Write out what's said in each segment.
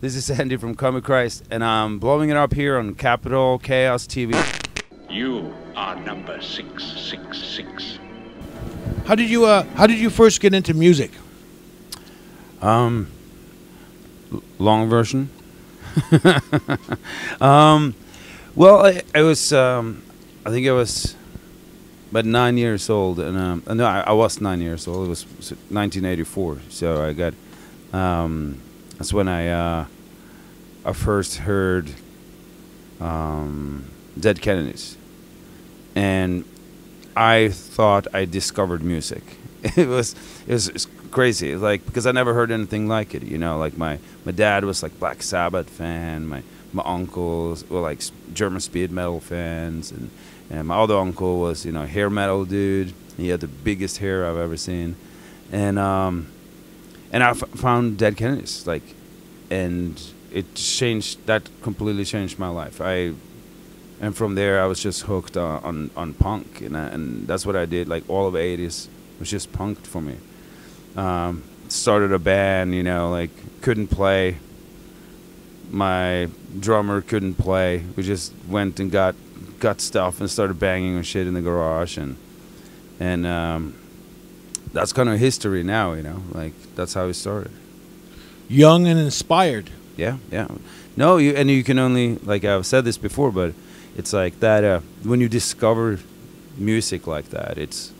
This is Andy from Combichrist, and I'm blowing it up here on Capital Chaos TV. You are number 666. How did you first get into music? Long version. Well, I was, I think I was about 9 years old, and no, I was 9 years old. It was 1984, so I got. That's when I first heard Dead Kennedys, and I thought I discovered music. It was crazy, like, because I never heard anything like it. You know, like my dad was like Black Sabbath fan. My uncles were like German speed metal fans, and my other uncle was, you know, hair metal dude. He had the biggest hair I've ever seen, and I found Dead Kennedys, like, and it changed. That completely changed my life. And from there I was just hooked on punk, and that's what I did. Like all of the '80s was just punk for me. Started a band, you know, like couldn't play. My drummer couldn't play. We just went and got stuff and started banging on shit in the garage, and that's kind of history now, you know. Like that's how we started. Young and inspired. Yeah. No, you can only, like I've said this before, but it's like that when you discover music like that, it's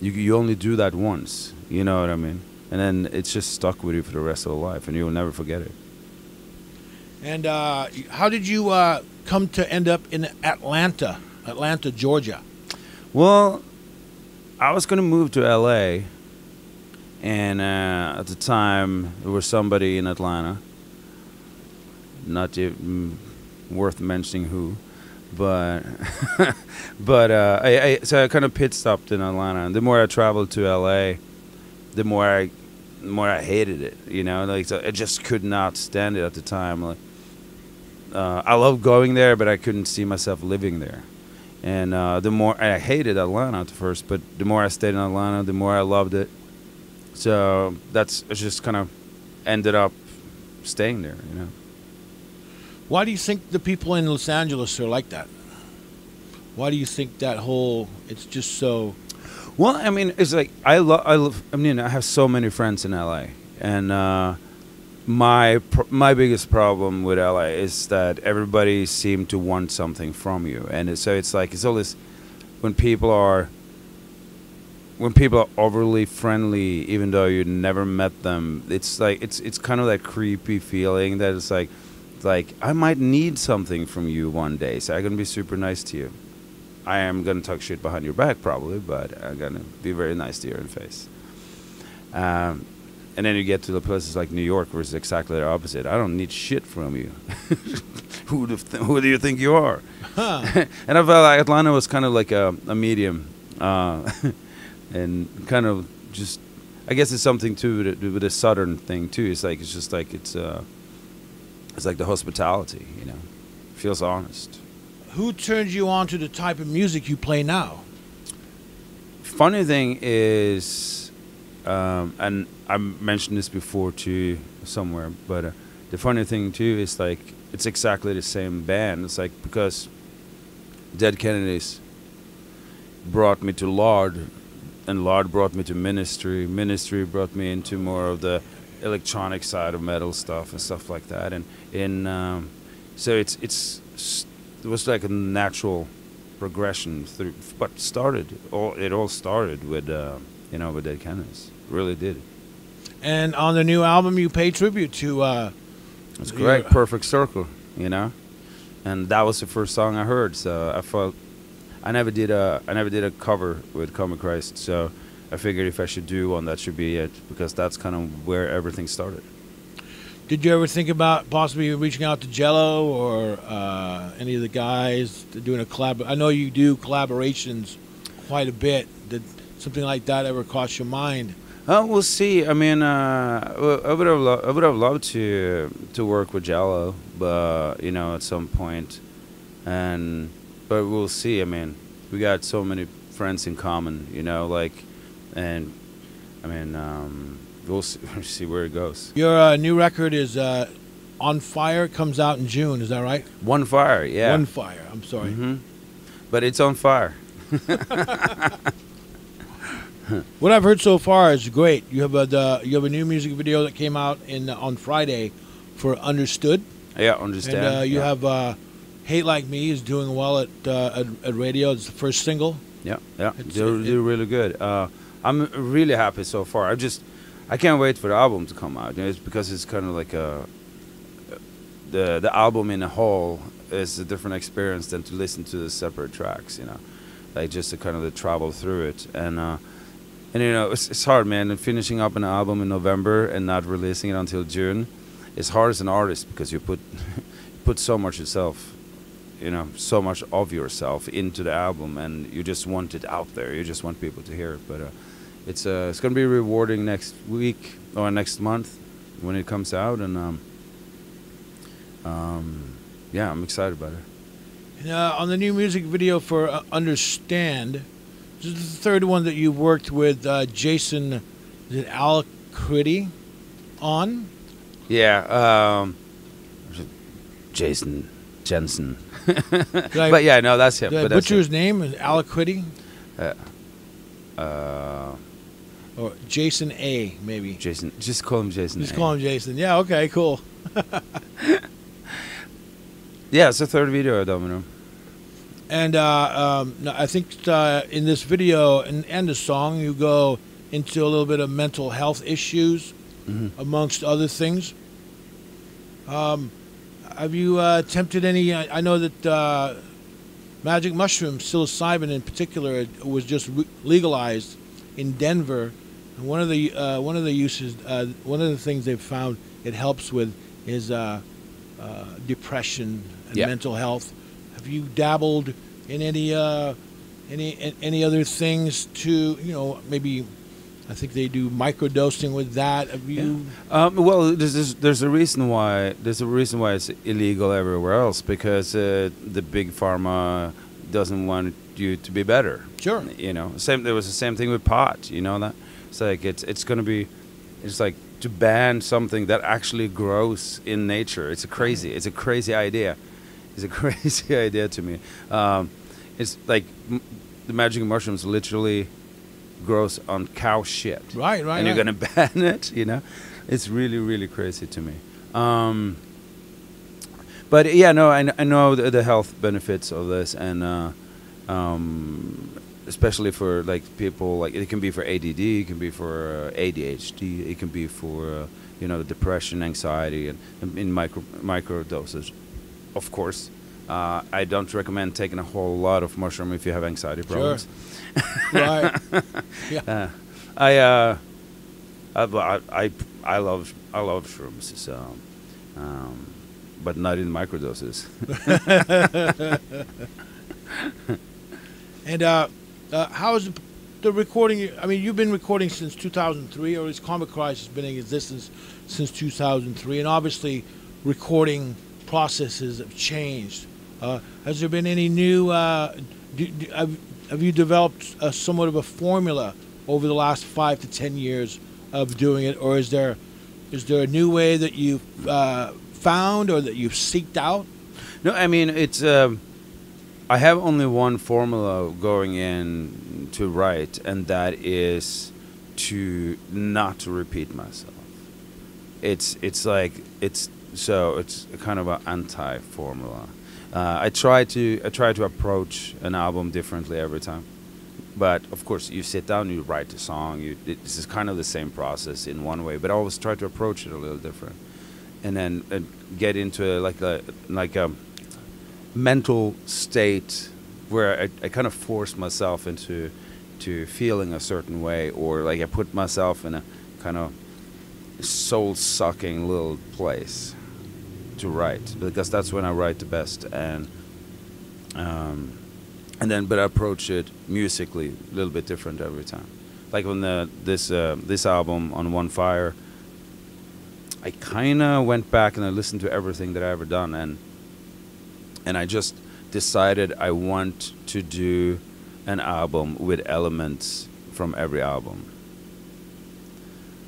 you only do that once. You know what I mean? And then it's just stuck with you for the rest of the life, and you'll never forget it. And how did you come to end up in Atlanta, Georgia? Well, I was going to move to L.A., and at the time, there was somebody in Atlanta, not worth mentioning who, but so I kind of pit stopped in Atlanta, and the more I traveled to L.A., the more I hated it, you know. Like, so I just could not stand it at the time. Like, I loved going there, but I couldn't see myself living there. And the more I hated Atlanta at first, but the more I stayed in Atlanta, the more I loved it. So it just kind of ended up staying there, you know. Why do you think the people in Los Angeles are like that? Why do you think that whole, it's just so... Well, I mean, it's like, I have so many friends in LA, and my biggest problem with LA is that everybody seems to want something from you, and so it's like, it's always when people are overly friendly, even though you never met them. It's like it's kind of that creepy feeling that it's like I might need something from you one day, so I'm gonna be super nice to you. I am gonna talk shit behind your back probably, but I'm gonna be very nice to you in the face. And then you get to the places like New York, where it's exactly the opposite. I don't need shit from you. Who do you think you are? Huh. And I felt like Atlanta was kind of like a medium, and kind of just, I guess it's something too with the southern thing too. It's like it's like the hospitality, you know. Feels honest. Who turned you on to the type of music you play now? Funny thing is, and I mentioned this before too somewhere, but the funny thing too is like it's exactly the same band. It's like because Dead Kennedys brought me to Lord, and Lord brought me to Ministry. Ministry brought me into more of the electronic side of metal stuff and stuff like that. And so it was like a natural progression through, but it all started with with Dead Kennedys. Really did. And on the new album, you pay tribute to. It's great, Perfect Circle, you know, and that was the first song I heard. So I felt I never did a cover with Combichrist, so I figured if I should do one, that should be it, because that's kind of where everything started. Did you ever think about possibly reaching out to Jello or any of the guys doing a collab? I know you do collaborations quite a bit. Did something like that ever cross your mind? We'll see. I mean, I would have loved to work with Jello, but at some point, but we'll see. I mean, we got so many friends in common, we'll see where it goes. Your new record is On Fire comes out in June. Is that right? One Fire, yeah. One Fire. I'm sorry. But it's on fire. What I've heard so far is great. You have a new music video that came out on Friday for Understood. Yeah, understand. And you have Hate Like Me is doing well at radio. It's the first single. Yeah, yeah, they're really good. I'm really happy so far. I can't wait for the album to come out. You know, it's because it's kind of like the album in a whole is a different experience than to listen to the separate tracks. You know, like just to kind of travel through it, and you know it's hard, man. And finishing up an album in November and not releasing it until June, it's hard as an artist because you put so much yourself. You know, so much of yourself into the album, and you just want it out there. You just want people to hear it. But it's going to be rewarding next week or next month when it comes out, and yeah, I'm excited about it. And, on the new music video for Understand, this is the third one that you worked with Jason, is it Alacrity on? Yeah, Jason Jensen. But yeah, no, that's him. Did I butcher his name? Is Alacrity? Or Jason A, maybe. Jason, just call him Jason. Just call him Jason. Yeah, okay, cool. Yeah, it's the third video of Domino. And I think in this video and the song, you go into a little bit of mental health issues, amongst other things. Have you attempted any? I know that magic mushroom, psilocybin in particular, was just legalized in Denver. And one of the uses, one of the things they've found it helps with is depression and mental health. Have you dabbled in any other things to, you know, maybe? I think they do microdosing with that. Have you? Well, there's a reason why it's illegal everywhere else, because the big pharma doesn't want you to be better. Sure. You know, there was the same thing with pot. You know that it's like it's like to ban something that actually grows in nature. It's a crazy idea. It's a crazy idea to me. It's like the magic mushrooms literally grows on cow shit. Right. And you're gonna ban it, you know? It's really, really crazy to me. But yeah, no, I know the health benefits of this, and especially for like people, like it can be for ADD, it can be for ADHD, it can be for you know, depression, anxiety, and in micro doses, of course. I don't recommend taking a whole lot of mushroom if you have anxiety problems. Sure. Right. Yeah. I love shrooms, so, but not in microdoses. And how is the recording? I mean, you've been recording since 2003, or at least Combichrist has been in existence since 2003, and obviously recording processes have changed. Has there been any new? Have you developed somewhat of a formula over the last 5 to 10 years of doing it, or is there a new way that you've found or that you've seeked out? No, I mean it's. I have only one formula going in to write, and that is to not to repeat myself. It's kind of an anti-formula. I try to approach an album differently every time, but of course you sit down, you write a song. This is kind of the same process in one way, but I always try to approach it a little different, and then get into like a mental state where I kind of force myself into feeling a certain way, or like I put myself in a kind of soul-sucking little place to write, because that's when I write the best, and then but I approach it musically a little bit different every time. Like on this album on One Fire, I kind of went back and I listened to everything that I ever done, and I just decided I want to do an album with elements from every album.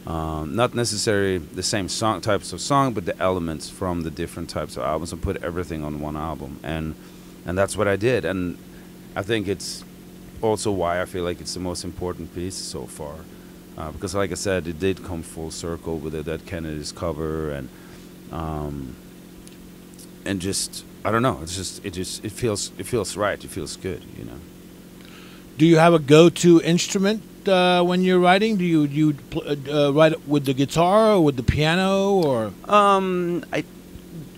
Not necessarily the same types of song, but the elements from the different types of albums, and put everything on one album. And that's what I did. And I think it's also why I feel like it's the most important piece so far. Because like I said, it did come full circle with the Dead Kennedys cover, and just, I don't know, it feels right, it feels good, you know. Do you have a go-to instrument when you're writing? Do you write with the guitar or with the piano, or?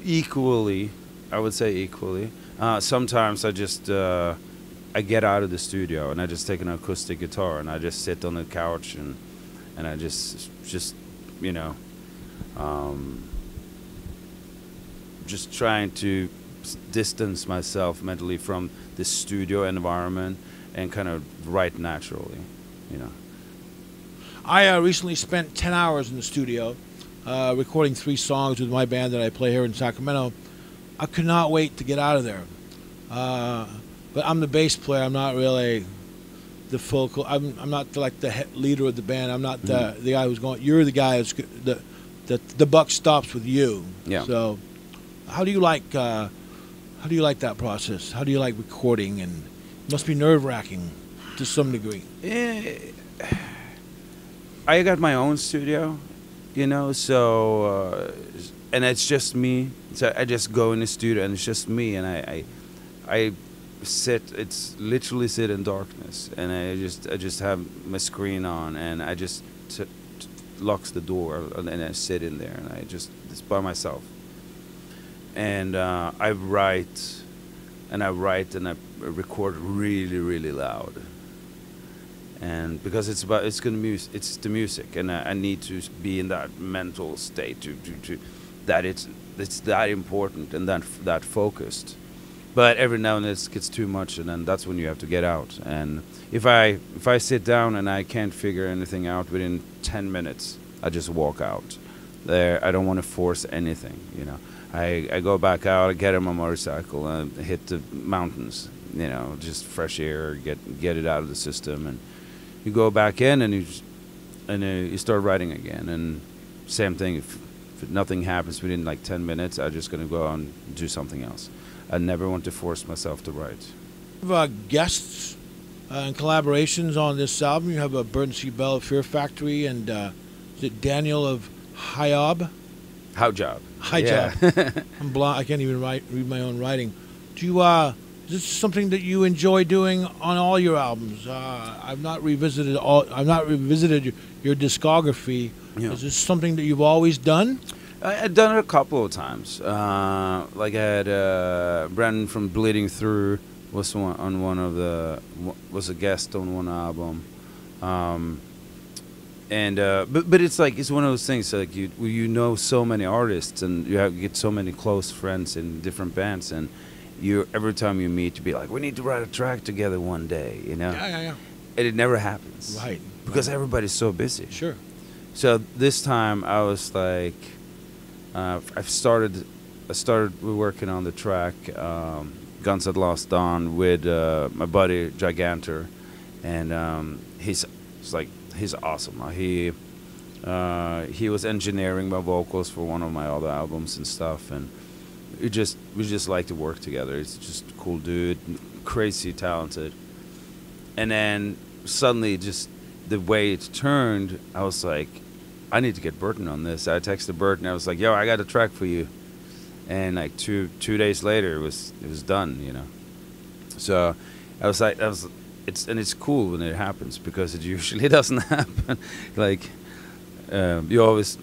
Equally, I would say equally. Sometimes I just I get out of the studio and I just take an acoustic guitar and I just sit on the couch and I just you know, just trying to distance myself mentally from the studio environment and kind of write naturally, you know. I recently spent 10 hours in the studio recording 3 songs with my band that I play here in Sacramento. I could not wait to get out of there. But I'm the bass player. I'm not really the focal. I'm not like the leader of the band. I'm not the guy who's going. You're the guy who's the buck stops with you. Yeah. So, how do you like that process? How do you like recording? And it must be nerve-wracking to some degree. I got my own studio, you know. So and it's just me. So I just go in the studio and it's just me, and I sit. It's literally sit in darkness, and I just have my screen on, and I just locks the door, and I sit in there, and it's by myself. And I write, and I record really, really loud. And because it's the music, and I need to be in that mental state to that it's that important and that focused. But every now and then it gets too much, and then that's when you have to get out. And if I sit down and I can't figure anything out within 10 minutes, I just walk out. There, I don't want to force anything, you know. I go back out, I get on my motorcycle, and hit the mountains, you know, just fresh air, get it out of the system, and you go back in and you start writing again. And same thing, if nothing happens within like 10 minutes, I'm just gonna go on and do something else. I never want to force myself to write. You have guests and collaborations on this album. You have a Burton C. Bell of Fear Factory, and is it Daniel of Hyob? Howjob. Hyob. I'm blind. I can't even read my own writing. Do you? Is this something that you enjoy doing on all your albums? I've not revisited your discography. Yeah. Is this something that you've always done? I've done it a couple of times. Like I had Brandon from Bleeding Through was a guest on one album. But it's like, it's one of those things like you know so many artists, and you get so many close friends in different bands, and every time you meet, you be like, we need to write a track together one day, you know. Yeah. And it never happens, right? Because everybody's so busy. Sure. So this time I was like, I started working on the track Guns That Lost Dawn with my buddy Gigantor, and he's awesome. He was engineering my vocals for one of my other albums and stuff, and we just like to work together. He's just a cool dude, crazy talented. And then suddenly, just the way it turned, I was like, I need to get Burton on this. I texted Burton. I was like, yo, I got a track for you. And like two days later, it was done, you know. So I was like, it's cool when it happens, because it usually doesn't happen. Like you always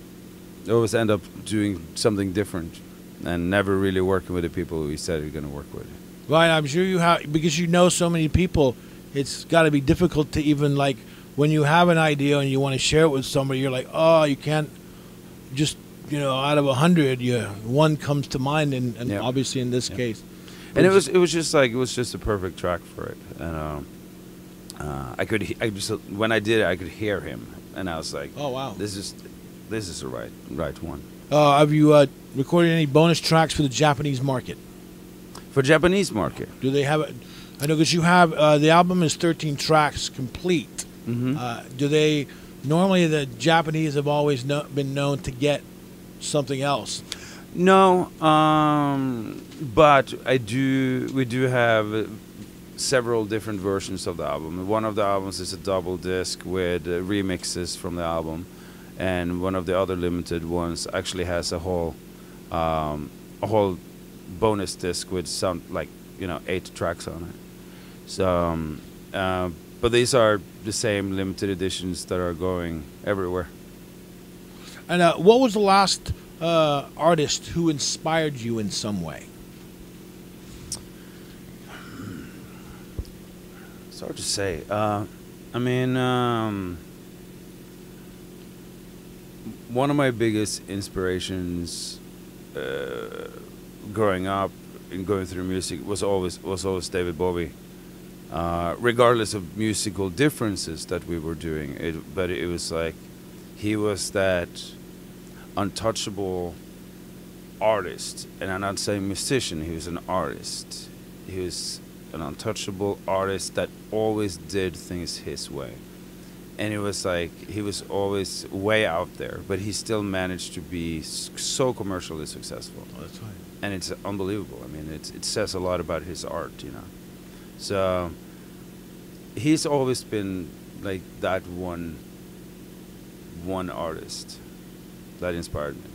end up doing something different and never really working with the people who you said you're going to work with. Right, I'm sure you have, because you know so many people. It's got to be difficult to even, like, when you have an idea and you want to share it with somebody, you're like, oh, you can't just, you know, out of 100, one comes to mind, and yeah. Obviously in this case. And it was just a perfect track for it, and when I did it, I could hear him, and I was like, oh wow, this is the right one. Have you recorded any bonus tracks for the Japanese market? For Japanese market, do they have it? I know, because you have the album is 13 tracks complete. Mm-hmm. Do they Normally, the Japanese have always been known to get something else. No, but we do have several different versions of the album. One of the albums is a double disc with remixes from the album, and one of the other limited ones actually has a whole bonus disc with sound, like, 8 tracks on it. So, but these are the same limited editions that are going everywhere. And what was the last artist who inspired you in some way? It's hard to say. I mean, one of my biggest inspirations growing up and going through music was always David Bowie. Regardless of musical differences that we were doing, but it was like he was that untouchable artist, and I'm not saying musician. He was an artist. He was an untouchable artist that always did things his way, and it was like he was always way out there, but he still managed to be so commercially successful. Oh, that's right. And it's unbelievable. I mean, it says a lot about his art, So he's always been like that one artist that inspired me.